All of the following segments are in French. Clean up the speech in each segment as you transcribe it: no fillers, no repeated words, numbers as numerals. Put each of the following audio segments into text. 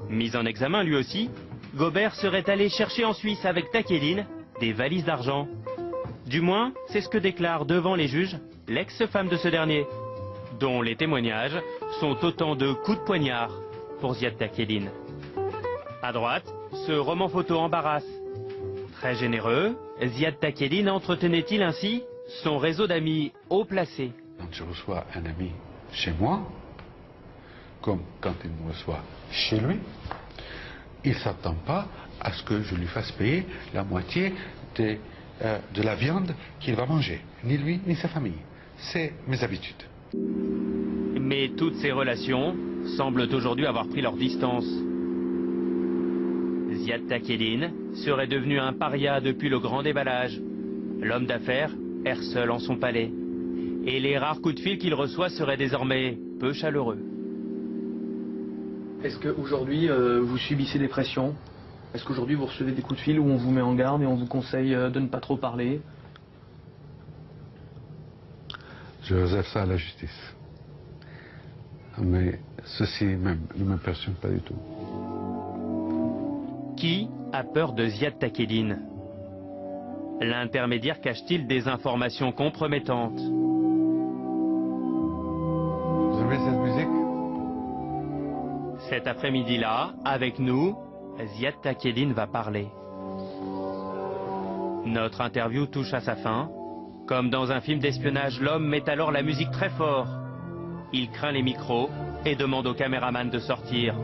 Mis en examen lui aussi, Gobert serait allé chercher en Suisse avec Takedine des valises d'argent. Du moins, c'est ce que déclare devant les juges l'ex-femme de ce dernier, dont les témoignages sont autant de coups de poignard pour Ziad Takedine. À droite, ce roman photo embarrasse. Très généreux, Ziad Takedine entretenait-il ainsi son réseau d'amis haut placés. Quand je reçois un ami chez moi, comme quand il me reçoit chez lui, il ne s'attend pas à ce que je lui fasse payer la moitié de la viande qu'il va manger, ni lui ni sa famille. C'est mes habitudes. Mais toutes ces relations semblent aujourd'hui avoir pris leur distance. Ziad Takedine serait devenu un paria depuis le grand déballage. L'homme d'affaires erre seul en son palais. Et les rares coups de fil qu'il reçoit seraient désormais peu chaleureux. Est-ce qu'aujourd'hui vous subissez des pressions? Est-ce qu'aujourd'hui vous recevez des coups de fil où on vous met en garde et on vous conseille de ne pas trop parler? Je réserve ça à la justice. Mais ceci même ne m'impressionne pas du tout. Qui a peur de Ziad Takedine? L'intermédiaire cache-t-il des informations compromettantes? Vous aimez cette musique? Cet après-midi-là, avec nous, Ziad Takedine va parler. Notre interview touche à sa fin. Comme dans un film d'espionnage, l'homme met alors la musique très fort. Il craint les micros et demande au caméraman de sortir.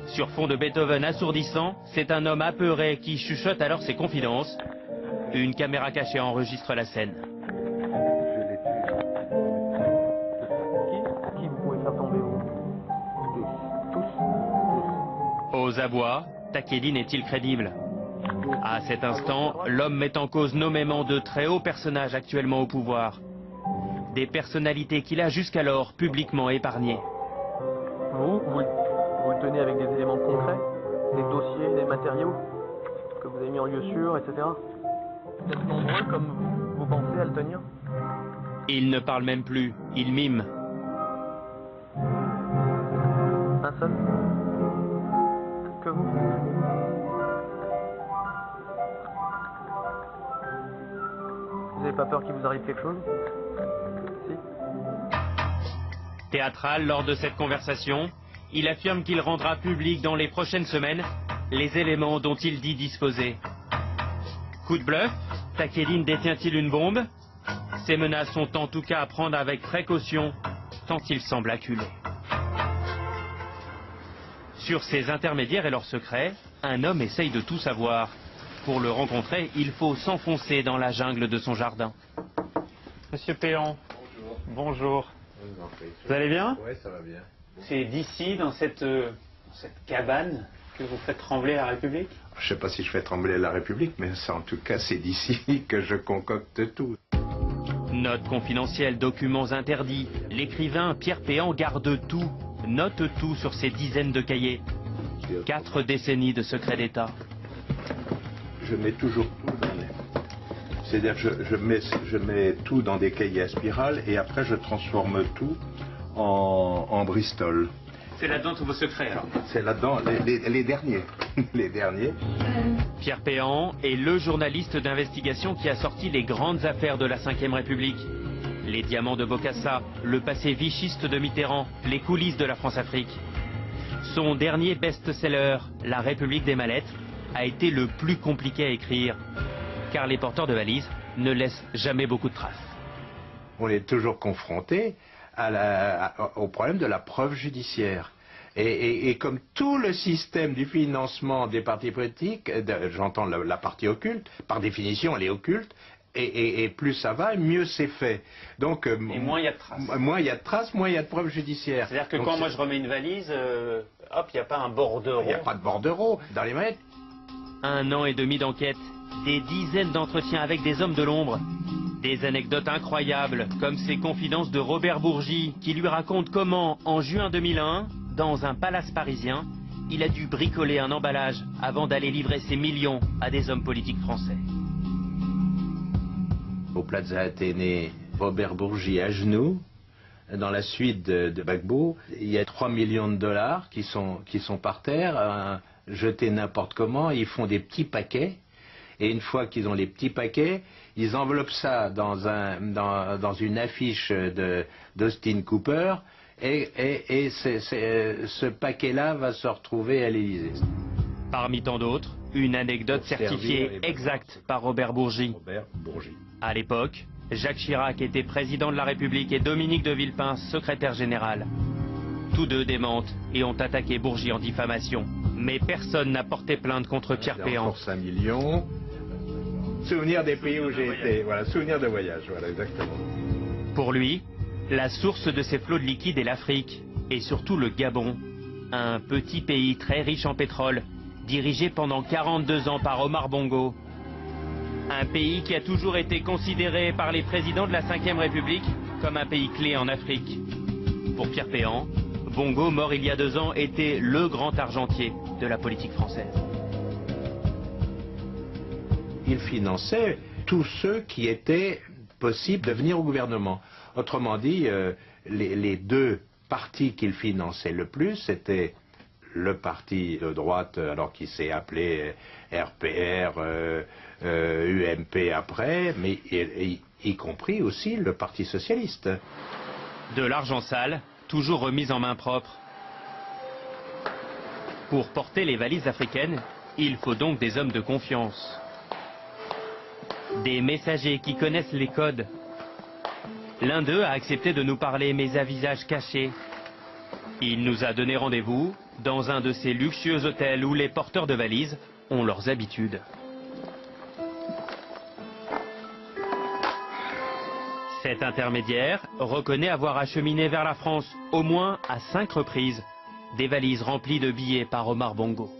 Sur fond de Beethoven assourdissant, c'est un homme apeuré qui chuchote alors ses confidences. Une caméra cachée enregistre la scène. Qui vous pouvez faire tomber, vous? Tous. Aux abois, Takedine est-il crédible? À cet instant, l'homme met en cause nommément de très hauts personnages actuellement au pouvoir. Des personnalités qu'il a jusqu'alors publiquement épargnées. Vous le tenez avec des éléments concrets? Des dossiers, des matériaux que vous avez mis en lieu sûr, etc. Vous êtes nombreux comme vous pensez à le tenir? Il ne parle même plus, il mime. Un seul? Que vous? Vous n'avez pas peur qu'il vous arrive quelque chose? Si. Théâtral lors de cette conversation, il affirme qu'il rendra public dans les prochaines semaines les éléments dont il dit disposer. Coup de bluff, Takedine détient-il une bombe? Ces menaces sont en tout cas à prendre avec précaution, tant il semble acculé. Sur ces intermédiaires et leurs secrets, un homme essaye de tout savoir. Pour le rencontrer, il faut s'enfoncer dans la jungle de son jardin. Monsieur Péan. Bonjour. Vous allez bien? Oui, ça va bien. C'est d'ici, dans cette cabane, que vous faites trembler la République? Je ne sais pas si je fais trembler la République, mais en tout cas, c'est d'ici que je concocte tout. Notes confidentielles, documents interdits. L'écrivain Pierre Péan garde tout, note tout sur ses dizaines de cahiers. 4 décennies de secret d'État. Je mets toujours tout dans les... C'est-à-dire que je mets tout dans des cahiers à spirale et après je transforme tout en Bristol. C'est là-dedans tous vos secrets, alors? C'est là-dedans, les derniers. Les derniers. Pierre Péan est le journaliste d'investigation qui a sorti les grandes affaires de la Ve République. Les diamants de Bokassa, le passé vichiste de Mitterrand, les coulisses de la France-Afrique. Son dernier best-seller, La République des mallettes, a été le plus compliqué à écrire, car les porteurs de valises ne laissent jamais beaucoup de traces. On est toujours confronté au problème de la preuve judiciaire. Et comme tout le système du financement des partis politiques, j'entends la partie occulte, par définition elle est occulte, et plus ça va, mieux c'est fait. Donc, et moins il y a de traces. Moins il y a de traces, moins il y a de preuves judiciaires. C'est-à-dire que quand moi je remets une valise, hop, il n'y a pas un bordereau. Il n'y a pas de bordereau dans les mallettes. 1 an et demi d'enquête, des dizaines d'entretiens avec des hommes de l'ombre, des anecdotes incroyables, comme ces confidences de Robert Bourgi, qui lui raconte comment, en juin 2001, dans un palace parisien, il a dû bricoler un emballage avant d'aller livrer ses millions à des hommes politiques français. Au Plaza Athénée, Robert Bourgi à genoux, dans la suite de Gbagbo, il y a 3 millions de dollars qui sont par terre, jetés n'importe comment. Ils font des petits paquets, et une fois qu'ils ont les petits paquets, ils enveloppent ça dans une affiche d'Austin Cooper, et ce paquet-là va se retrouver à l'Élysée. Parmi tant d'autres, une anecdote certifiée exacte par Robert Bourgi. À l'époque, Jacques Chirac était président de la République et Dominique de Villepin secrétaire général. Tous deux démentent et ont attaqué Bourgi en diffamation. Mais personne n'a porté plainte contre Pierre Péan. 5 millions. Souvenir des pays où j'ai été. Voilà, souvenir de voyage. Voilà, exactement. Pour lui, la source de ces flots de liquide est l'Afrique, et surtout le Gabon, un petit pays très riche en pétrole, dirigé pendant 42 ans par Omar Bongo. Un pays qui a toujours été considéré par les présidents de la Ve République comme un pays clé en Afrique. Pour Pierre Péan, Bongo, mort il y a 2 ans, était le grand argentier de la politique française. Il finançait tous ceux qui étaient possibles de venir au gouvernement. Autrement dit, les deux partis qu'il finançait le plus, c'était le parti de droite, alors qui s'est appelé RPR, UMP après, mais y compris aussi le Parti socialiste. De l'argent sale, toujours remis en main propre. Pour porter les valises africaines, il faut donc des hommes de confiance. Des messagers qui connaissent les codes. L'un d'eux a accepté de nous parler, mais à visage caché. Il nous a donné rendez-vous dans un de ces luxueux hôtels où les porteurs de valises ont leurs habitudes. Cet intermédiaire reconnaît avoir acheminé vers la France, au moins à 5 reprises, des valises remplies de billets par Omar Bongo.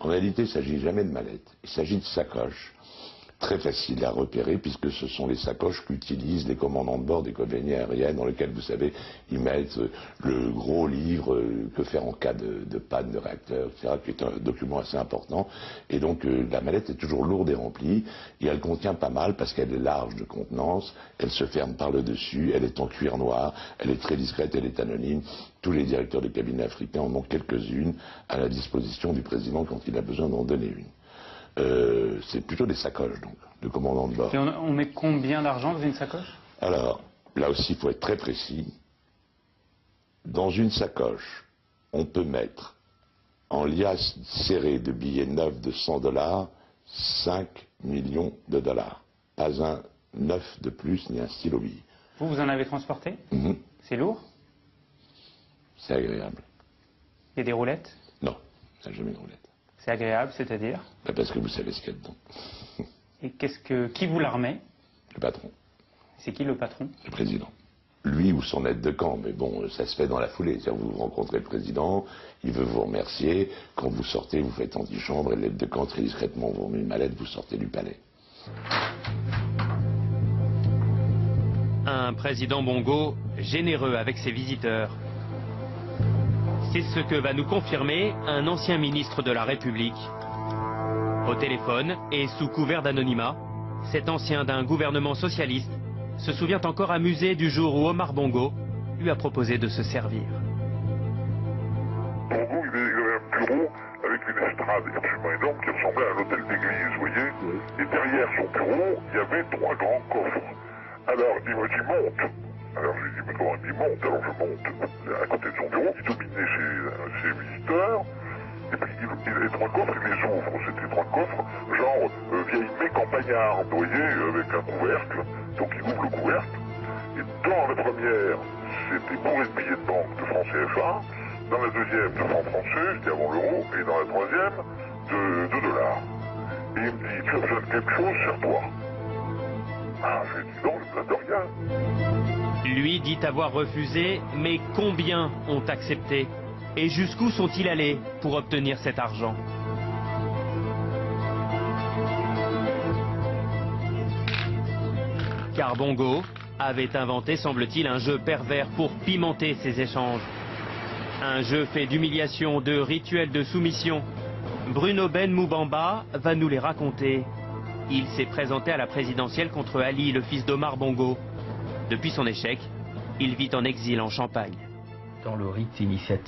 En réalité, il ne s'agit jamais de mallettes, il s'agit de sacoches. Très faciles à repérer puisque ce sont les sacoches qu'utilisent les commandants de bord des compagnies aériennes dans lesquelles, vous savez, ils mettent le gros livre que faire en cas de panne de réacteur, etc., qui est un document assez important. Et donc la mallette est toujours lourde et remplie et elle contient pas mal parce qu'elle est large de contenance, elle se ferme par le dessus, elle est en cuir noir, elle est très discrète, elle est anonyme. Tous les directeurs de cabinet africains en ont quelques-unes à la disposition du président quand il a besoin d'en donner une. C'est plutôt des sacoches, donc, de commandant de bord. Et on met combien d'argent dans une sacoche? Alors, là aussi, il faut être très précis. Dans une sacoche, on peut mettre, en liasse serrée de billets neufs de 100 $, 5 millions de dollars. Pas un neuf de plus, ni un stylo billet. Vous en avez transporté? C'est lourd? C'est agréable. Il y a des roulettes? Non, ça n'a jamais de roulette. C'est agréable, c'est-à-dire? Parce que vous savez ce qu'il y a dedans. Et qui vous la remet? Le patron. C'est qui le patron? Le président. Lui ou son aide de camp, mais bon, ça se fait dans la foulée. C'est-à-dire vous rencontrez le président, il veut vous remercier, quand vous sortez, vous faites antichambre, et l'aide de camp, très discrètement, vous remet une mallette, vous sortez du palais. Un président Bongo généreux avec ses visiteurs. C'est ce que va nous confirmer un ancien ministre de la République. Au téléphone et sous couvert d'anonymat, cet ancien d'un gouvernement socialiste se souvient encore amusé du jour où Omar Bongo lui a proposé de se servir. Bongo, il avait un bureau avec une estrade absolument énorme qui ressemblait à un hôtel d'église, vous voyez. Et derrière son bureau, il y avait 3 grands coffres. Alors, il me dit, monte. Alors je lui dis, mais comment il monte? Alors je monte à côté de son bureau, il dominait ses visiteurs, et puis les 3 coffres, il les ouvre. C'était 3 coffres, genre vieille mets campagnarde, vous voyez, avec un couvercle. Donc il ouvre le couvercle, et dans la première, c'était bourré de billets de banque de francs CFA, dans la deuxième, de francs français, c'était avant l'euro, et dans la troisième, de dollars. Et il me dit, tu as besoin de quelque chose, sers-toi. Ah, j'ai dit non, je ne de rien. Lui dit avoir refusé, mais combien ont accepté? Et jusqu'où sont-ils allés pour obtenir cet argent? Car Bongo avait inventé, semble-t-il, un jeu pervers pour pimenter ses échanges. Un jeu fait d'humiliation, de rituels de soumission. Bruno Ben Moubamba va nous les raconter. Il s'est présenté à la présidentielle contre Ali, le fils d'Omar Bongo. Depuis son échec, il vit en exil en Champagne. Dans le rite initiatique